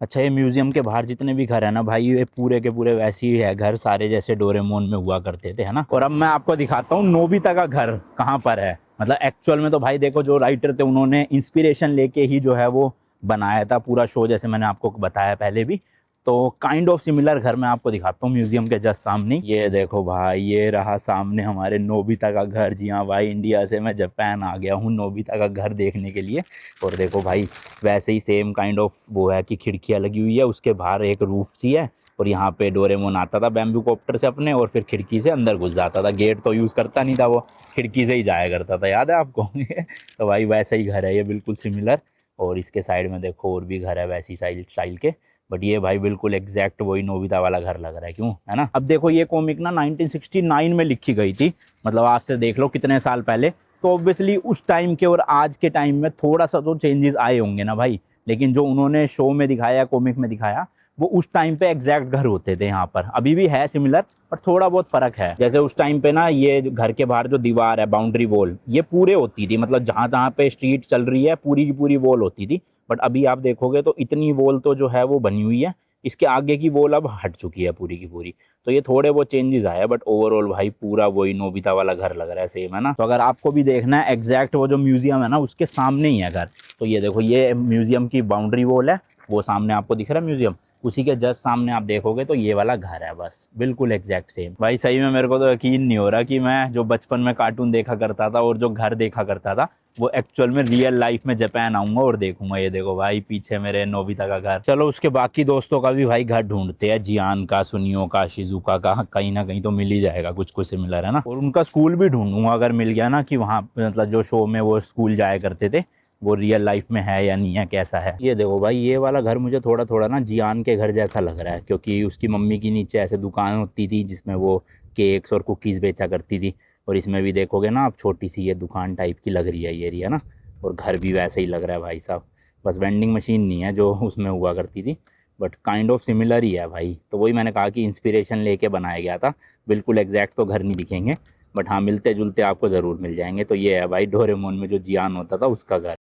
अच्छा, ये म्यूजियम के बाहर जितने भी घर है ना भाई, ये पूरे के पूरे वैसे ही है घर सारे जैसे डोरेमोन में हुआ करते थे, है ना। और अब मैं आपको दिखाता हूँ नोबिता का घर कहाँ पर है। मतलब एक्चुअल में तो भाई देखो, जो राइटर थे उन्होंने इंस्पिरेशन लेके ही जो है वो बनाया था पूरा शो, जैसे मैंने आपको बताया पहले भी। तो काइंड ऑफ सिमिलर घर मैं आपको दिखाता हूँ म्यूजियम के जस्ट सामने। ये देखो भाई, ये रहा सामने हमारे नोबिता का घर। जी हाँ भाई, इंडिया से मैं जापान आ गया हूँ नोबिता का घर देखने के लिए। और देखो भाई, वैसे ही सेम काइंड ऑफ वो है कि खिड़कियाँ लगी हुई है, उसके बाहर एक रूफ सी है। और यहाँ पे डोरेमोन आता था बैम्बू कॉप्टर से अपने, और फिर खिड़की से अंदर घुस जाता था। गेट तो यूज़ करता नहीं था वो, खिड़की से ही जाया करता था, याद है आपको। तो भाई वैसा ही घर है ये, बिल्कुल सिमिलर। और इसके साइड में देखो और भी घर है वैसी स्टाइल के। बट ये भाई बिल्कुल एग्जैक्ट वही नोबिता वाला घर लग रहा है, क्यों, है ना। अब देखो, ये कॉमिक ना 1969 में लिखी गई थी, मतलब आज से देख लो कितने साल पहले। तो ऑब्वियसली उस टाइम के और आज के टाइम में थोड़ा सा तो चेंजेस आए होंगे ना भाई। लेकिन जो उन्होंने शो में दिखाया, कॉमिक में दिखाया, वो उस टाइम पे एग्जैक्ट घर होते थे। यहाँ पर अभी भी है सिमिलर, पर थोड़ा बहुत फर्क है। जैसे उस टाइम पे ना, ये घर के बाहर जो दीवार है, बाउंड्री वॉल, ये पूरे होती थी, मतलब जहाँ जहाँ पे स्ट्रीट चल रही है पूरी की पूरी वॉल होती थी। बट अभी आप देखोगे तो इतनी वॉल तो जो है वो बनी हुई है, इसके आगे की वॉल अब हट चुकी है पूरी की पूरी। तो ये थोड़े बहुत चेंजेस आए, बट ओवरऑल भाई पूरा वही नोबिता वाला घर लग रहा है, सेम, है ना। तो अगर आपको भी देखना है एग्जैक्ट, वो जो म्यूजियम है ना उसके सामने ही है घर। तो ये देखो, ये म्यूजियम की बाउंड्री वॉल है, वो सामने आपको दिख रहा है म्यूजियम, उसी के जस्ट सामने आप देखोगे तो ये वाला घर है, बस बिल्कुल एग्जैक्ट सेम। भाई सही में मेरे को तो यकीन नहीं हो रहा कि मैं जो बचपन में कार्टून देखा करता था और जो घर देखा करता था, वो एक्चुअल में रियल लाइफ में जापान आऊंगा और देखूंगा। ये देखो भाई, पीछे मेरे नोबिता का घर। चलो उसके बाकी दोस्तों का भी भाई घर ढूंढते हैं, जियान का, सुनियो का, शिजुका का, कहीं ना कहीं तो मिल ही जाएगा कुछ कुछ सिमिलर, है ना। और उनका स्कूल भी ढूंढूंगा अगर मिल गया ना, कि वहाँ मतलब जो शो में वो स्कूल जाया करते थे, वो रियल लाइफ में है या नहीं है, कैसा है। ये देखो भाई, ये वाला घर मुझे थोड़ा थोड़ा ना जियान के घर जैसा लग रहा है, क्योंकि उसकी मम्मी की नीचे ऐसे दुकान होती थी जिसमें वो केक्स और कुकीज़ बेचा करती थी। और इसमें भी देखोगे ना आप, छोटी सी ये दुकान टाइप की लग रही है ये एरिया ना। और घर भी वैसे ही लग रहा है भाई साहब, बस वेंडिंग मशीन नहीं है जो उसमें हुआ करती थी। बट काइंड ऑफ सिमिलर ही है भाई। तो वही मैंने कहा कि इंस्पिरेशन लेके बनाया गया था। बिल्कुल एग्जैक्ट तो घर नहीं दिखेंगे, बट हाँ मिलते जुलते आपको ज़रूर मिल जाएंगे। तो ये है भाई डोरेमोन में जो जियान होता था उसका घर।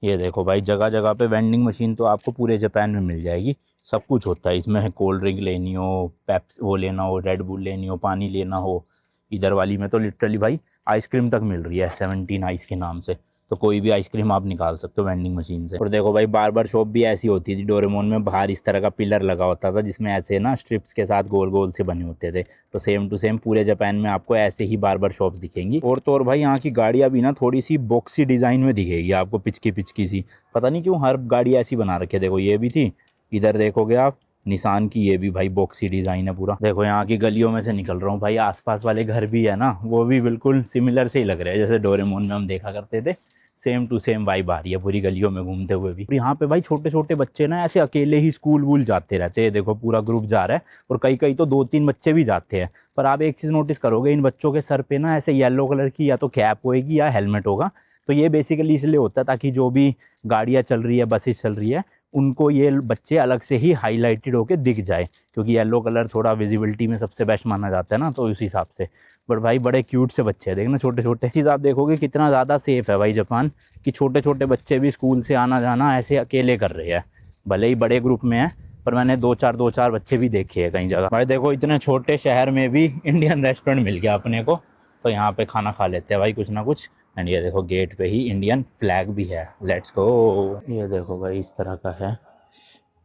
ये देखो भाई, जगह जगह पे वेंडिंग मशीन तो आपको पूरे जापान में मिल जाएगी। सब कुछ होता है इसमें, कोल्ड ड्रिंक लेनी हो, पेप्स वो लेना हो, रेड बुल लेनी हो, पानी लेना हो। इधर वाली में तो लिटरली भाई आइसक्रीम तक मिल रही है 17 आइस के नाम से। तो कोई भी आइसक्रीम आप निकाल सकते हो वेंडिंग मशीन से। और देखो भाई, बार बार शॉप भी ऐसी होती थी डोरेमोन में, बाहर इस तरह का पिलर लगा होता था जिसमें ऐसे ना स्ट्रिप्स के साथ गोल गोल से बने होते थे। तो सेम टू सेम पूरे जापान में आपको ऐसे ही बार बार शॉप्स दिखेंगी। और तो और भाई, यहाँ की गाड़ियाँ भी ना थोड़ी सी बॉक्सी डिज़ाइन में दिखेगी आपको, पिचकी पिचकी सी। पता नहीं क्यों हर गाड़ी ऐसी बना रखी है। देखो ये भी थी, इधर देखोगे आप निशान की, ये भी भाई बॉक्सी डिज़ाइन है पूरा। देखो यहाँ की गलियों में से निकल रहा हूँ भाई, आसपास वाले घर भी है ना, वो भी बिल्कुल सिमिलर से ही लग रहे हैं जैसे डोरेमोन में हम देखा करते थे। सेम टू सेम वाइब आ रही है पूरी गलियों में घूमते हुए भी। यहाँ पे भाई छोटे छोटे बच्चे ना ऐसे अकेले ही स्कूल वूल जाते रहते हैं। देखो पूरा ग्रुप जा रहा है, और कई कई तो 2-3 बच्चे भी जाते हैं। पर आप एक चीज़ नोटिस करोगे, इन बच्चों के सर पे ना ऐसे येलो कलर की या तो कैप होएगी या हेलमेट होगा। तो ये बेसिकली इसलिए होता है ताकि जो भी गाड़ियाँ चल रही है, बसेस चल रही है, उनको ये बच्चे अलग से ही हाईलाइटेड होकर दिख जाए, क्योंकि येलो कलर थोड़ा विजिबिलिटी में सबसे बेस्ट माना जाता है ना, तो उस हिसाब से। बट भाई बड़े क्यूट से बच्चे हैं, देखना छोटे छोटे। चीज़ आप देखोगे कितना ज़्यादा सेफ है भाई जापान, कि छोटे छोटे बच्चे भी स्कूल से आना जाना ऐसे अकेले कर रहे हैं। भले ही बड़े ग्रुप में है, पर मैंने दो चार बच्चे भी देखे हैं कई जगह। भाई देखो, इतने छोटे शहर में भी इंडियन रेस्टोरेंट मिल गया अपने को, तो यहाँ पे खाना खा लेते हैं भाई कुछ ना कुछ। एंड ये देखो, गेट पे ही इंडियन फ्लैग भी है, लेट्स गो। ये देखो भाई, इस तरह का है।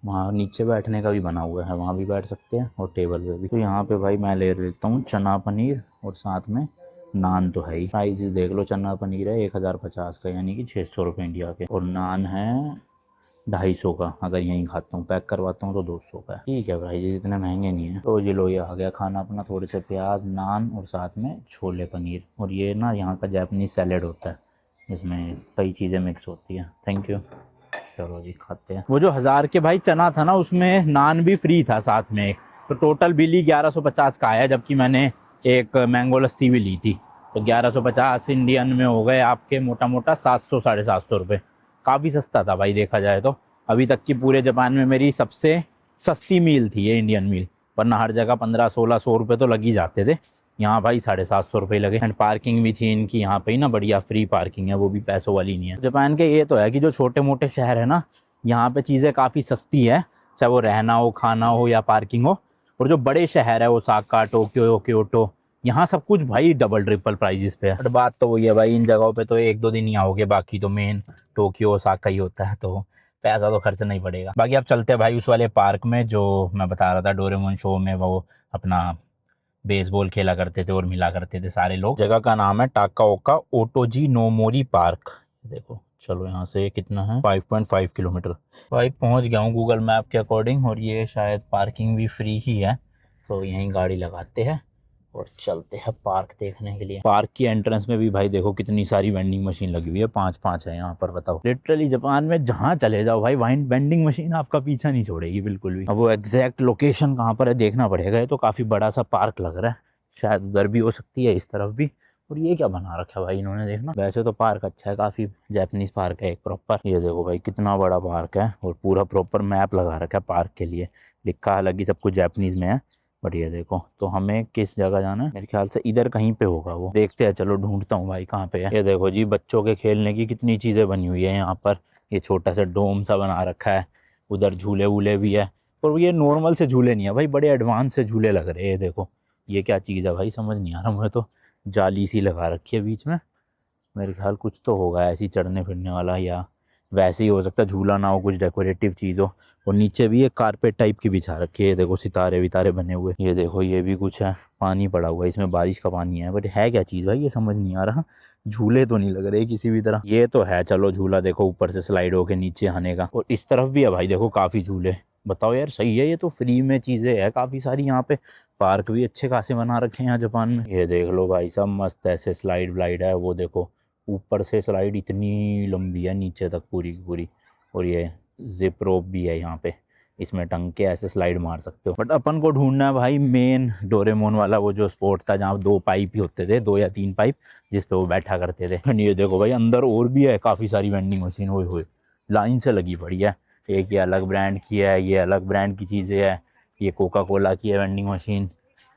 वहाँ नीचे बैठने का भी बना हुआ है, वहाँ भी बैठ सकते हैं, और टेबल पे भी। तो यहाँ पे भाई मैं ले लेता हूँ चना पनीर, और साथ में नान तो है ही। प्राइजेस देख लो, चना पनीर है 1050 का, यानी कि 600 रुपये इंडिया के, और नान है 250 का। अगर यहीं खाता हूँ, पैक करवाता हूँ तो 200 का है। ठीक है भाई जी, इतने महंगे नहीं है। तो जी लो, ये आ गया खाना अपना, थोड़े से प्याज, नान, और साथ में छोले पनीर। और ये ना यहाँ का जापानीज सैलेड होता है, इसमें कई चीज़ें मिक्स होती हैं। Thank you. चलो जी, खाते हैं। वो जो 1000 के भाई चना था ना, उसमें नान भी फ्री था साथ में एक। तो टोटल बिल ही 1150 का आया, जबकि मैंने एक मैंगो लस्सी भी ली थी। तो 1150 इंडियन में हो गए आपके मोटा मोटा 700 साढ़े 700 रुपये। काफ़ी सस्ता था भाई देखा जाए तो। अभी तक की पूरे जापान में मेरी सबसे सस्ती मील थी ये इंडियन मील, वरना हर जगह 1500-1600 रुपये तो लग ही जाते थे। यहाँ भाई 750 रुपये लगे। एंड पार्किंग भी थी इनकी यहाँ पे ही ना, बढ़िया फ्री पार्किंग है, वो भी पैसों वाली नहीं है। जापान के ये तो है कि जो छोटे मोटे शहर है ना, यहाँ पे चीज़ें काफ़ी सस्ती है, चाहे वो रहना हो, खाना हो या पार्किंग हो। और जो बड़े शहर है ओसाका, टोक्यो, क्योटो, यहाँ सब कुछ भाई डबल ट्रिपल प्राइजेस पे है। बट बात तो वही है भाई, इन जगहों पे तो 1-2 दिन ही आओगे, बाकी तो मेन टोक्यो ओसाका ही होता है, तो पैसा तो खर्च नहीं पड़ेगा। बाकी आप चलते हैं भाई उस वाले पार्क में जो मैं बता रहा था, डोरेमोन शो में वो अपना बेसबॉल खेला करते थे और मिला करते थे सारे लोग। जगह का नाम है टाकाओका ओटोजी नोमोरी पार्क। देखो चलो यहाँ से कितना है, 5.5 किलोमीटर। भाई पहुँच गया हूँ गूगल मैप के अकॉर्डिंग, और ये शायद पार्किंग भी फ्री ही है, तो यहीं गाड़ी लगाते हैं और चलते हैं पार्क देखने के लिए। पार्क की एंट्रेंस में भी भाई देखो कितनी सारी वेंडिंग मशीन लगी हुई है, 5-5 है यहाँ पर। बताओ, लिटरली जापान में जहाँ चले जाओ भाई वाइन वेंडिंग मशीन आपका पीछा नहीं छोड़ेगी बिल्कुल भी। अब वो एग्जैक्ट लोकेशन कहाँ पर है देखना पड़ेगा। ये तो काफ़ी बड़ा सा पार्क लग रहा है, शायद उधर भी हो सकती है, इस तरफ भी। और ये क्या बना रखा है भाई इन्होंने, देखना। वैसे तो पार्क अच्छा है, काफ़ी जापानीज पार्क है एक प्रॉपर। ये देखो भाई कितना बड़ा पार्क है, और पूरा प्रॉपर मैप लगा रखा है पार्क के लिए, लिखा हालांकि सब कुछ जापानीज में है। बट ये देखो, तो हमें किस जगह जाना है, मेरे ख्याल से इधर कहीं पे होगा वो, देखते हैं। चलो ढूंढता हूँ भाई कहाँ पे है। ये देखो जी, बच्चों के खेलने की कितनी चीज़ें बनी हुई है यहाँ पर। ये छोटा सा डोम सा बना रखा है, उधर झूले वूले भी है। और ये नॉर्मल से झूले नहीं है भाई, बड़े एडवांस से झूले लग रहे हैं। ये देखो ये क्या चीज़ है भाई, समझ नहीं आ रहा मुझे तो। जाली सी लगा रखी है बीच में, मेरे ख्याल कुछ तो होगा ऐसी चढ़ने फिरने वाला, या वैसे ही हो सकता है झूला ना हो, कुछ डेकोरेटिव चीज़ हो। और नीचे भी एक कारपेट टाइप की बिछा रखी है, देखो सितारे वितारे बने हुए। ये देखो ये भी कुछ है, पानी पड़ा हुआ है इसमें, बारिश का पानी है। बट है क्या चीज़ भाई, ये समझ नहीं आ रहा। झूले तो नहीं लग रहे किसी भी तरह। ये तो है चलो झूला, देखो ऊपर से स्लाइड होके नीचे आने का। और इस तरफ भी है भाई देखो काफ़ी झूले। बताओ यार, सही है, ये तो फ्री में चीज़ें है काफ़ी सारी यहाँ पे। पार्क भी अच्छे खासे बना रखे हैं यहाँ जापान में। ये देख लो भाई सब मस्त ऐसे स्लाइड व्लाइड है, वो देखो ऊपर से स्लाइड इतनी लंबी है नीचे तक पूरी की पूरी। और ये जिप रोप भी है यहाँ पे, इसमें टंग के ऐसे स्लाइड मार सकते हो। बट अपन को ढूंढना है भाई मेन डोरेमोन वाला वो जो स्पोर्ट था, जहाँ 2 पाइप ही होते थे, 2 या 3 पाइप, जिस पे वो बैठा करते थे। ये देखो भाई अंदर और भी है काफ़ी सारी वेंडिंग मशीन, हुए लाइन से लगी पड़ी है। एक ये अलग ब्रांड की है, ये अलग ब्रांड की चीज़ें है। ये कोका कोला की है वेंडिंग मशीन।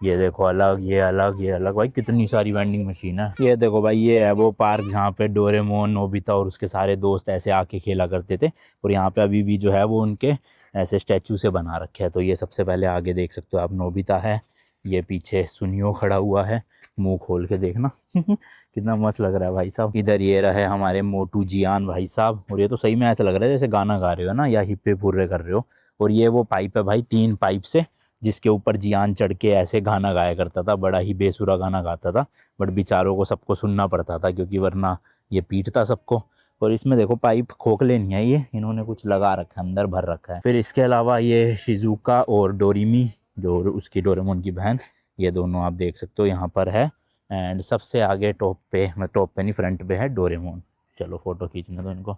ये देखो अलग, ये अलग, ये अलग, भाई कितनी सारी वेंडिंग मशीन है। ये देखो भाई, ये है वो पार्क जहाँ पे डोरेमोन, नोबिता और उसके सारे दोस्त ऐसे आके खेला करते थे। और यहाँ पे अभी भी जो है वो उनके ऐसे स्टैचू से बना रखे हैं। तो ये सबसे पहले आगे देख सकते हो आप, नोबिता है, ये पीछे सुनियो खड़ा हुआ है, मुंह खोल के देखना कितना मस्त लग रहा है भाई साहब। इधर ये रहे हमारे मोटू जियान भाई साहब, और ये तो सही में ऐसा लग रहा है जैसे गाना गा रहे हो ना, या हिप्पे फुर्रे कर रहे हो। और ये वो पाइप है भाई, 3 पाइप से, जिसके ऊपर जियान चढ़ के ऐसे गाना गाया करता था, बड़ा ही बेसुरा गाना गाता था। बट बेचारों को सबको सुनना पड़ता था, क्योंकि वरना ये पीटता सबको। और इसमें देखो पाइप खोखले नहीं है, ये इन्होंने कुछ लगा रखा है, अंदर भर रखा है। फिर इसके अलावा ये शिजुका और डोरीमी, जो उसकी डोरेमोन की बहन, ये दोनों आप देख सकते हो यहाँ पर है। एंड सबसे आगे टॉप पे नहीं, फ्रंट पे है डोरेमोन। चलो फोटो खींचने दो इनको।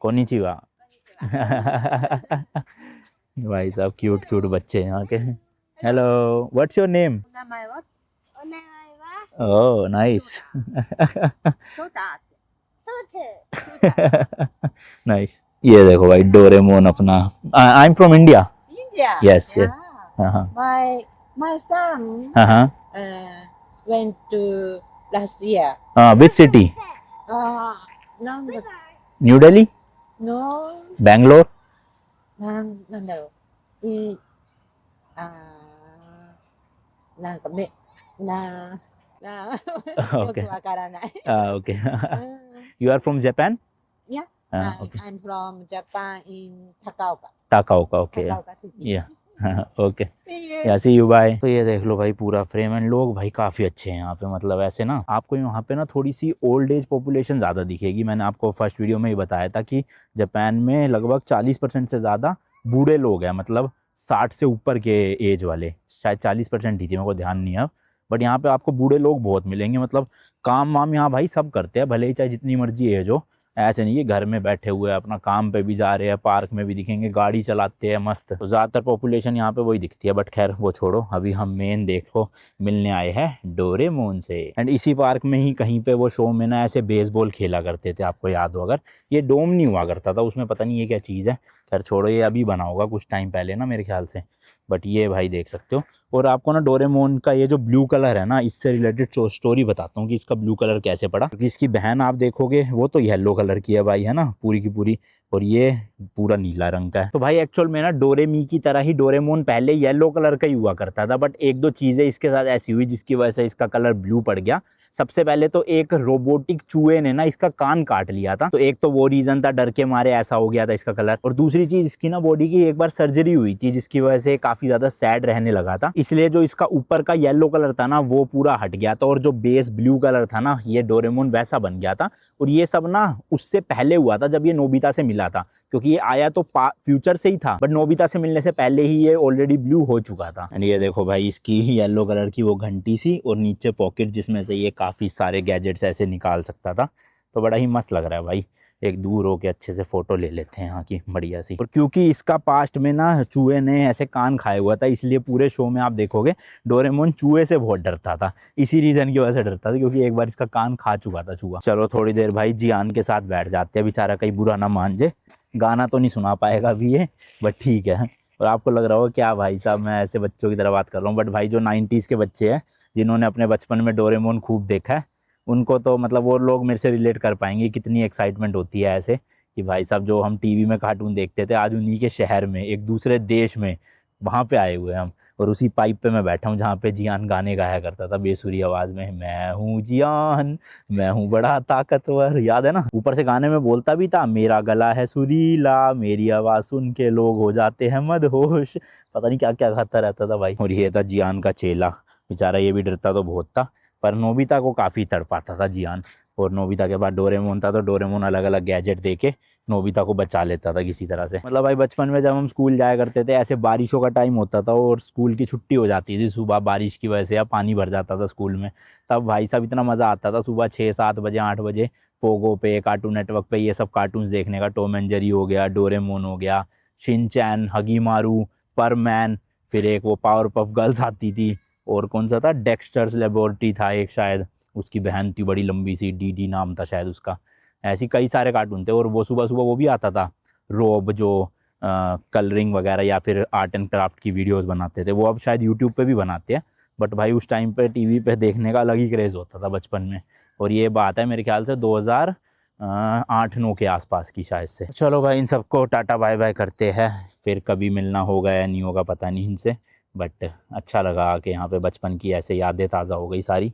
कोनिचिवा भाई साहब क्यूट क्यूट बच्चे यहाँ के। Hello, what's your name? Oh nice nice. ये देखो भाई डोरेमोन अपना। I am from India. India. Yes yes. Yeah. My son went to last year. Which city? No, New Delhi, no, Bangalore? なんだろう。なんかめ、よくわからない。ओके you are from Japan? Yeah, okay. I'm from Japan in Takaoka. Takaoka, okay Takaoka city. Yeah okay See you. या सी you bye. तो ये देख लो भाई पूरा frame, and लोग भाई काफ़ी अच्छे हैं यहाँ पे। मतलब ऐसे ना आपको यहाँ पे ना थोड़ी सी ओल्ड एज पॉपुलेशन ज़्यादा दिखेगी। मैंने आपको फर्स्ट वीडियो में ही बताया था कि जापान में लगभग 40% से ज़्यादा बूढ़े लोग हैं, मतलब 60 से ऊपर के एज वाले। शायद 40% ही थी, मेरे को ध्यान नहीं है अब। बट यहाँ पे आपको बूढ़े लोग बहुत मिलेंगे, मतलब काम वाम यहाँ भाई सब करते हैं, भले ही चाहे जितनी मर्जी एज हो। ऐसे नहीं है घर में बैठे हुए अपना काम पे भी जा रहे हैं, पार्क में भी दिखेंगे, गाड़ी चलाते हैं मस्त। तो ज़्यादातर पॉपुलेशन यहाँ पे वही दिखती है। बट खैर वो छोड़ो, अभी हम मेन देखो मिलने आए हैं डोरेमोन से। एंड इसी पार्क में ही कहीं पे वो शो में ना ऐसे बेसबॉल खेला करते थे, आपको याद हो अगर। ये डोम नहीं हुआ करता था उसमें, पता नहीं ये क्या चीज़ है। खैर छोड़ो, ये अभी बना होगा कुछ टाइम पहले ना मेरे ख्याल से। बट ये भाई देख सकते हो। और आपको ना डोरेमोन का ये जो ब्लू कलर है ना, इससे रिलेटेड स्टोरी बताता हूँ कि इसका ब्लू कलर कैसे पड़ा। क्योंकि इसकी बहन आप देखोगे वो तो येलो कलर की है भाई, है ना, पूरी की पूरी, और ये पूरा नीला रंग का है। तो भाई एक्चुअल में ना डोरेमी की तरह ही डोरेमोन पहले येलो कलर का ही हुआ करता था। बट एक दो चीज़ें इसके साथ ऐसी हुई जिसकी वजह से इसका कलर ब्लू पड़ गया। सबसे पहले तो एक रोबोटिक चूहे ने ना इसका कान काट लिया था, तो एक तो वो रीजन था, डर के मारे ऐसा हो गया था इसका कलर। और दूसरी चीज, इसकी ना बॉडी की एक बार सर्जरी हुई थी जिसकी वजह से काफी ज्यादा सैड रहने लगा था, इसलिए जो इसका ऊपर का येलो कलर था ना वो पूरा हट गया था, और जो बेस ब्लू कलर था ना, ये डोरेमोन वैसा बन गया था। और ये सब ना उससे पहले हुआ था जब ये नोबिता से मिला था, क्योंकि ये आया तो फ्यूचर से ही था, बट नोबिता से मिलने से पहले ही ये ऑलरेडी ब्लू हो चुका था। एंड ये देखो भाई इसकी येलो कलर की वो घंटी सी, और नीचे पॉकेट जिसमें से ये काफी सारे गैजेट्स ऐसे निकाल सकता था। तो बड़ा ही मस्त लग रहा है भाई। एक दूर होके अच्छे से फोटो ले लेते हैं यहाँ की बढ़िया सी। और क्योंकि इसका पास्ट में ना चूहे ने ऐसे कान खाए हुआ था, इसलिए पूरे शो में आप देखोगे डोरेमोन चूहे से बहुत डरता था। इसी रीजन की वजह से डरता था, क्योंकि एक बार इसका कान खा चुका था चूहा। चलो थोड़ी देर भाई जियान के साथ बैठ जाते हैं, बेचारा कहीं बुरा ना मान जाए। गाना तो नहीं सुना पाएगा अभी ये, बट ठीक है। और आपको लग रहा होगा क्या भाई साहब मैं ऐसे बच्चों की तरह बात कर रहा हूँ, बट भाई जो 90s के बच्चे हैं जिन्होंने अपने बचपन में डोरेमोन खूब देखा है, उनको तो मतलब वो लोग मेरे से रिलेट कर पाएंगे कितनी एक्साइटमेंट होती है ऐसे, कि भाई साहब जो हम टीवी में कार्टून देखते थे, आज उन्हीं के शहर में, एक दूसरे देश में, वहाँ पे आए हुए हैं हम। और उसी पाइप पे मैं बैठा हूँ जहाँ पे जियान गाने गाया करता था बेसुरी आवाज़ में, मैं हूँ जियान, मैं हूँ बड़ा ताकतवर, याद है ना। ऊपर से गाने में बोलता भी था, मेरा गला है सुरीला, मेरी आवाज़ सुन के लोग हो जाते हैं मदहोश, पता नहीं क्या क्या गाता रहता था भाई। और ये था जियान का चेला, बेचारा ये भी डरता तो बहुत था, पर नोबिता को काफ़ी तड़पाता था जियान। और नोबिता के बाद डोरेमोन था, तो डोरेमोन अलग अलग गैजेट देके नोबिता को बचा लेता था किसी तरह से। मतलब भाई बचपन में जब हम स्कूल जाया करते थे, ऐसे बारिशों का टाइम होता था और स्कूल की छुट्टी हो जाती थी सुबह बारिश की वजह से, या पानी भर जाता था स्कूल में, तब भाई साहब इतना मज़ा आता था सुबह 6-7 बजे 8 बजे पोगो पे, कार्टून नेटवर्क पे ये सब कार्टून्स देखने का। टॉम एंड जेरी हो गया, डोरेमोन हो गया, शिनचैन, हगीमारू, परमैन, फिर एक वो पावर पफ गर्ल्स आती थी, और कौन सा था, डेक्स्टर्स लेबोरेटरी था एक शायद, उसकी बहन थी बड़ी लंबी सी, डी नाम था शायद उसका। ऐसी कई सारे कार्टून थे। और वो सुबह सुबह वो भी आता था रोब, जो कलरिंग वगैरह या फिर आर्ट एंड क्राफ्ट की वीडियोस बनाते थे, वो अब शायद यूट्यूब पे भी बनाते हैं, बट भाई उस टाइम पे टीवी पे देखने का अलग ही क्रेज़ होता था बचपन में। और ये बात है मेरे ख्याल से 2008-9 के आसपास की शायद से। चलो भाई इन सबको टाटा बाय बाय करते हैं, फिर कभी मिलना होगा या नहीं होगा पता नहीं इनसे, बट अच्छा लगा कि यहाँ पे बचपन की ऐसे यादें ताज़ा हो गई सारी।